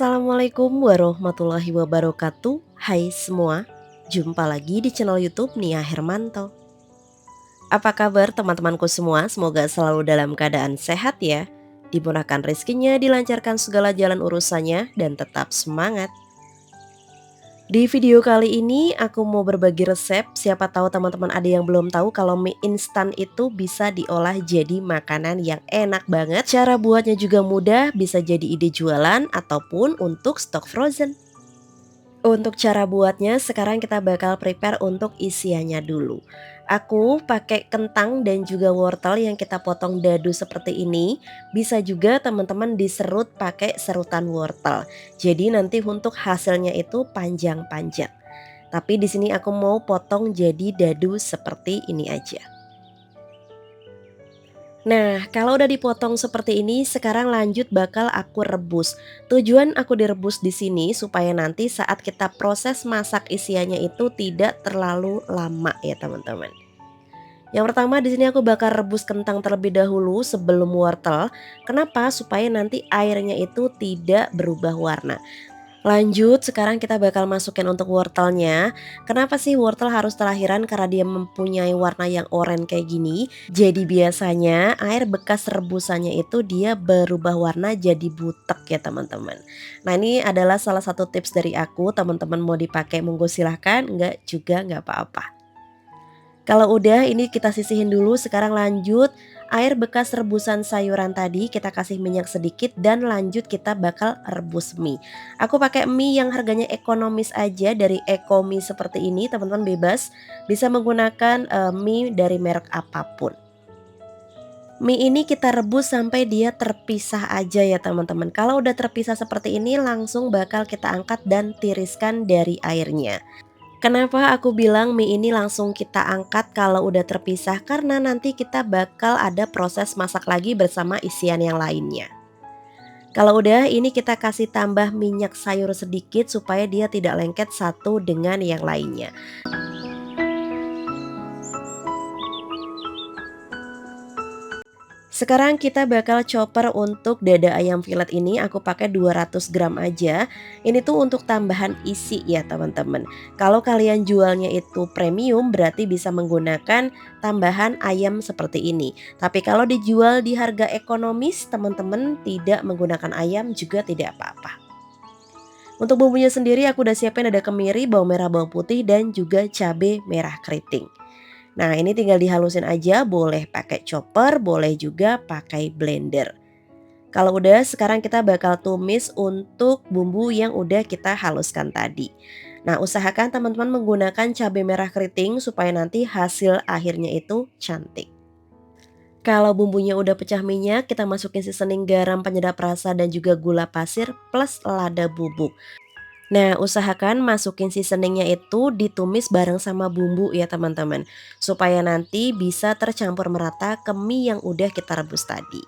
Assalamualaikum warahmatullahi wabarakatuh. Hai semua, jumpa lagi di channel YouTube Nia Hermanto. Apa kabar teman-temanku semua? Semoga selalu dalam keadaan sehat ya. Dimurahkan rezekinya, dilancarkan segala jalan urusannya, dan tetap semangat. Di video kali ini aku mau berbagi resep. Siapa tahu teman-teman ada yang belum tahu kalau mie instan itu bisa diolah jadi makanan yang enak banget. Cara buatnya juga mudah, bisa jadi ide jualan ataupun untuk stok frozen. Untuk cara buatnya, sekarang kita bakal prepare untuk isiannya dulu. Aku pakai kentang dan juga wortel yang kita potong dadu seperti ini. Bisa juga teman-teman diserut pakai serutan wortel. Jadi nanti untuk hasilnya itu panjang-panjang. Tapi di sini aku mau potong jadi dadu seperti ini aja. Nah, kalau udah dipotong seperti ini, sekarang lanjut bakal aku rebus. Tujuan aku direbus di sini supaya nanti saat kita proses masak isiannya itu tidak terlalu lama ya teman-teman. Yang pertama di sini aku bakal rebus kentang terlebih dahulu sebelum wortel. Kenapa? Supaya nanti airnya itu tidak berubah warna. Lanjut, sekarang kita bakal masukin untuk wortelnya. Kenapa sih wortel harus terakhiran? Karena dia mempunyai warna yang oranye kayak gini. Jadi biasanya air bekas rebusannya itu dia berubah warna jadi butek ya teman-teman. Nah ini adalah salah satu tips dari aku. Teman-teman mau dipakai monggo silahkan, enggak juga nggak apa-apa. Kalau udah ini kita sisihin dulu, sekarang lanjut air bekas rebusan sayuran tadi kita kasih minyak sedikit dan lanjut kita bakal rebus mie. Aku pakai mie yang harganya ekonomis aja dari Ekomi seperti ini, teman-teman bebas bisa menggunakan mie dari merek apapun. Mie ini kita rebus sampai dia terpisah aja ya teman-teman. Kalau udah terpisah seperti ini langsung bakal kita angkat dan tiriskan dari airnya. Kenapa aku bilang mie ini langsung kita angkat kalau udah terpisah? Karena nanti kita bakal ada proses masak lagi bersama isian yang lainnya. Kalau udah ini kita kasih tambah minyak sayur sedikit supaya dia tidak lengket satu dengan yang lainnya. Sekarang kita bakal chopper untuk dada ayam filet ini aku pakai 200 gram aja. Ini tuh untuk tambahan isi ya teman-teman. Kalau kalian jualnya itu premium berarti bisa menggunakan tambahan ayam seperti ini. Tapi kalau dijual di harga ekonomis teman-teman tidak menggunakan ayam juga tidak apa-apa. Untuk bumbunya sendiri aku udah siapin ada kemiri, bawang merah, bawang putih dan juga cabai merah keriting. Nah ini tinggal dihalusin aja, boleh pakai chopper, boleh juga pakai blender. Kalau udah sekarang kita bakal tumis untuk bumbu yang udah kita haluskan tadi. Nah usahakan teman-teman menggunakan cabai merah keriting supaya nanti hasil akhirnya itu cantik. Kalau bumbunya udah pecah minyak, kita masukin seasoning garam, penyedap rasa dan juga gula pasir plus lada bubuk. Nah, usahakan masukin seasoningnya itu ditumis bareng sama bumbu ya teman-teman. Supaya nanti bisa tercampur merata ke mie yang udah kita rebus tadi.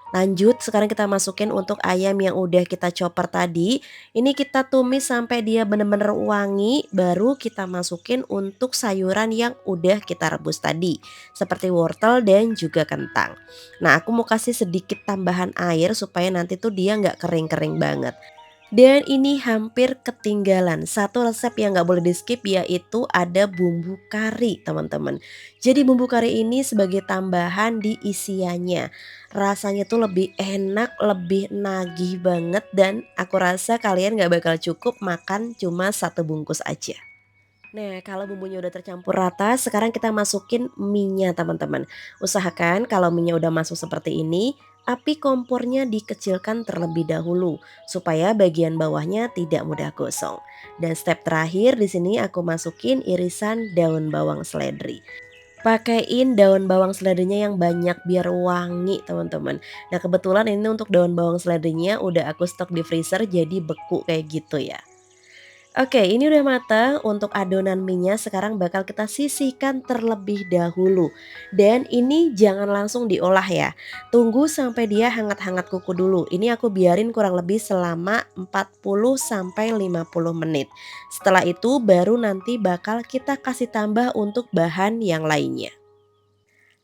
Lanjut, sekarang kita masukin untuk ayam yang udah kita chopper tadi. Ini kita tumis sampai dia bener-bener wangi. Baru kita masukin untuk sayuran yang udah kita rebus tadi. Seperti wortel dan juga kentang. Nah, aku mau kasih sedikit tambahan air supaya nanti tuh dia nggak kering-kering banget. Dan ini hampir ketinggalan satu resep yang nggak boleh di skip yaitu ada bumbu kari teman-teman. Jadi bumbu kari ini sebagai tambahan di isiannya. Rasanya tuh lebih enak, lebih nagih banget dan aku rasa kalian nggak bakal cukup makan cuma satu bungkus aja. Nah, kalau bumbunya udah tercampur rata, sekarang kita masukin mie-nya teman-teman. Usahakan kalau mie-nya udah masuk seperti ini, api kompornya dikecilkan terlebih dahulu supaya bagian bawahnya tidak mudah gosong. Dan step terakhir di sini aku masukin irisan daun bawang seledri. Pakaiin daun bawang seledrinya yang banyak biar wangi teman-teman. Nah, kebetulan ini untuk daun bawang seledrinya udah aku stok di freezer jadi beku kayak gitu ya. Oke, ini udah matang. Untuk adonan mie-nya sekarang bakal kita sisihkan terlebih dahulu. Dan ini jangan langsung diolah ya. Tunggu sampai dia hangat-hangat kuku dulu. Ini aku biarin kurang lebih selama 40 sampai 50 menit. Setelah itu baru nanti bakal kita kasih tambah untuk bahan yang lainnya.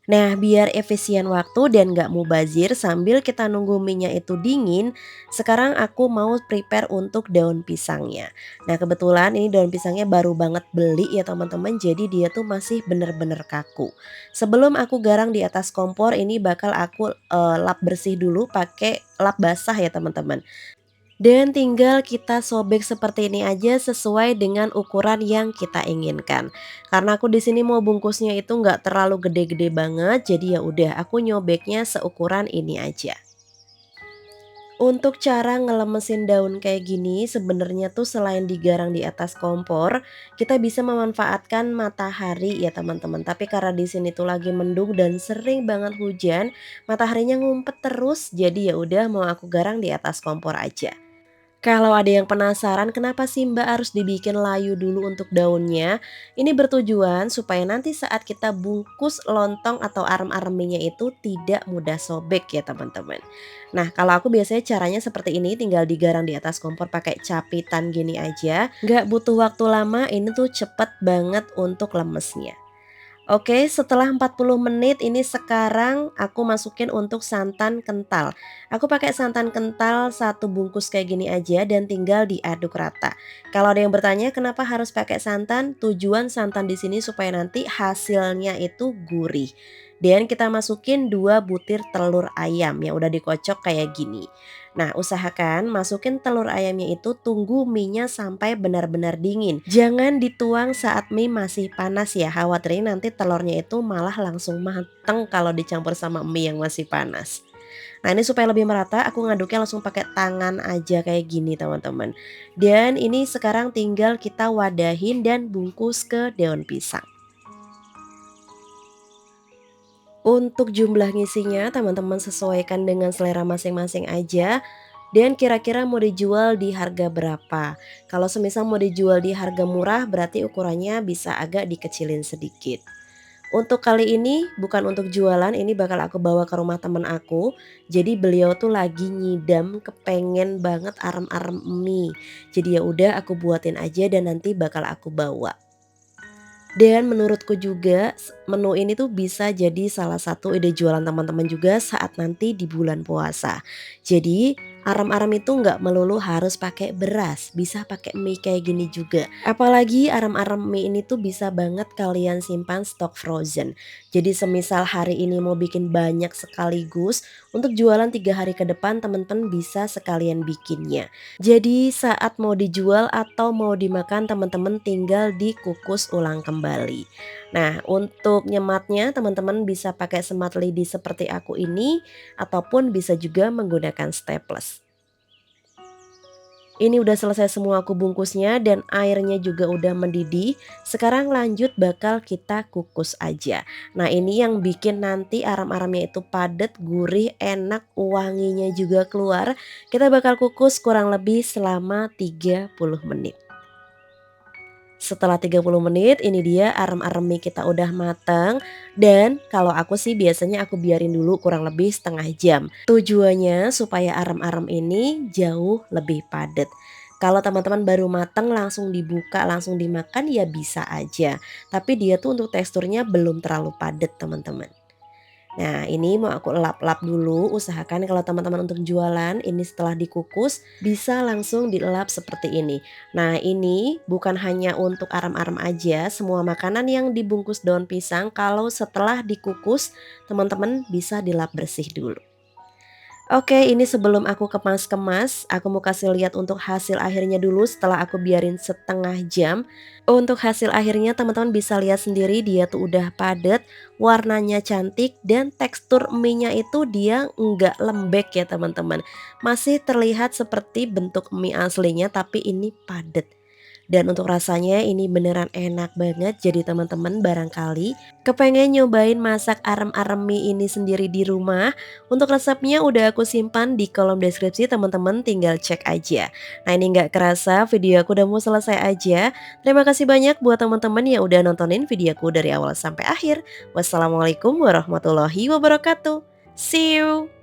Nah, biar efisien waktu dan nggak mubazir sambil kita nunggu minyak itu dingin, sekarang aku mau prepare untuk daun pisangnya. Nah, kebetulan ini daun pisangnya baru banget beli ya teman-teman, jadi dia tuh masih bener-bener kaku. Sebelum aku garang di atas kompor, ini bakal aku lap bersih dulu pakai lap basah ya teman-teman. Dan tinggal kita sobek seperti ini aja sesuai dengan ukuran yang kita inginkan. Karena aku di sini mau bungkusnya itu nggak terlalu gede-gede banget, jadi ya udah aku nyobeknya seukuran ini aja. Untuk cara ngelemesin daun kayak gini sebenarnya tuh selain digarang di atas kompor, kita bisa memanfaatkan matahari ya teman-teman. Tapi karena di sini tuh lagi mendung dan sering banget hujan, mataharinya ngumpet terus, jadi ya udah mau aku garang di atas kompor aja. Kalau ada yang penasaran kenapa sih Mbak harus dibikin layu dulu untuk daunnya, ini bertujuan supaya nanti saat kita bungkus lontong atau arem-areminya itu tidak mudah sobek ya teman-teman. Nah kalau aku biasanya caranya seperti ini, tinggal digarang di atas kompor pakai capitan gini aja, nggak butuh waktu lama, ini tuh cepet banget untuk lemesnya. Oke, setelah 40 menit ini sekarang aku masukin untuk santan kental. Aku pakai santan kental satu bungkus kayak gini aja dan tinggal diaduk rata. Kalau ada yang bertanya kenapa harus pakai santan, tujuan santan di sini supaya nanti hasilnya itu gurih. Dan kita masukin 2 butir telur ayam yang udah dikocok kayak gini. Nah, usahakan masukin telur ayamnya itu tunggu mie-nya sampai benar-benar dingin. Jangan dituang saat mie masih panas ya, khawatirin nanti telurnya itu malah langsung mateng kalau dicampur sama mie yang masih panas. Nah, ini supaya lebih merata aku ngaduknya langsung pakai tangan aja kayak gini teman-teman. Dan ini sekarang tinggal kita wadahin dan bungkus ke daun pisang. Untuk jumlah ngisinya teman-teman sesuaikan dengan selera masing-masing aja. Dan kira-kira mau dijual di harga berapa? Kalau semisal mau dijual di harga murah berarti ukurannya bisa agak dikecilin sedikit. Untuk kali ini bukan untuk jualan, ini bakal aku bawa ke rumah temen aku. Jadi beliau tuh lagi ngidam kepengen banget arem-arem mie. Jadi ya udah aku buatin aja dan nanti bakal aku bawa. Dan menurutku juga menu ini tuh bisa jadi salah satu ide jualan teman-teman juga saat nanti di bulan puasa. Jadi arem-arem itu nggak melulu harus pakai beras, bisa pakai mie kayak gini juga. Apalagi arem-arem mie ini tuh bisa banget kalian simpan stok frozen. Jadi semisal hari ini mau bikin banyak sekaligus, untuk jualan 3 hari ke depan teman-teman bisa sekalian bikinnya. Jadi saat mau dijual atau mau dimakan teman-teman tinggal dikukus ulang kembali. Nah, untuk nyematnya teman-teman bisa pakai semat lidi seperti aku ini ataupun bisa juga menggunakan staples. Ini udah selesai semua aku bungkusnya dan airnya juga udah mendidih. Sekarang lanjut bakal kita kukus aja. Nah, ini yang bikin nanti aram-aramnya itu padat, gurih, enak, wanginya juga keluar. Kita bakal kukus kurang lebih selama 30 menit. Setelah 30 menit ini dia arem-arem mie kita udah mateng dan kalau aku sih biasanya aku biarin dulu kurang lebih setengah jam. Tujuannya supaya arem-arem ini jauh lebih padat. Kalau teman-teman baru mateng langsung dibuka langsung dimakan ya bisa aja. Tapi dia tuh untuk teksturnya belum terlalu padat teman-teman. Nah, ini mau aku elap-elap dulu, usahakan kalau teman-teman untuk jualan ini setelah dikukus bisa langsung dielap seperti ini. Nah, ini bukan hanya untuk arem-arem aja, semua makanan yang dibungkus daun pisang kalau setelah dikukus teman-teman bisa dilap bersih dulu. Oke, ini sebelum aku kemas-kemas, aku mau kasih lihat untuk hasil akhirnya dulu setelah aku biarin setengah jam. Untuk hasil akhirnya teman-teman bisa lihat sendiri dia tuh udah padat, warnanya cantik dan tekstur mie-nya itu dia nggak lembek ya teman-teman. Masih terlihat seperti bentuk mie aslinya tapi ini padat. Dan untuk rasanya ini beneran enak banget. Jadi teman-teman barangkali kepengen nyobain masak arem-arem mie ini sendiri di rumah. Untuk resepnya udah aku simpan di kolom deskripsi, teman-teman tinggal cek aja. Nah ini nggak kerasa video aku udah mau selesai aja. Terima kasih banyak buat teman-teman yang udah nontonin videoku dari awal sampai akhir. Wassalamualaikum warahmatullahi wabarakatuh. See you.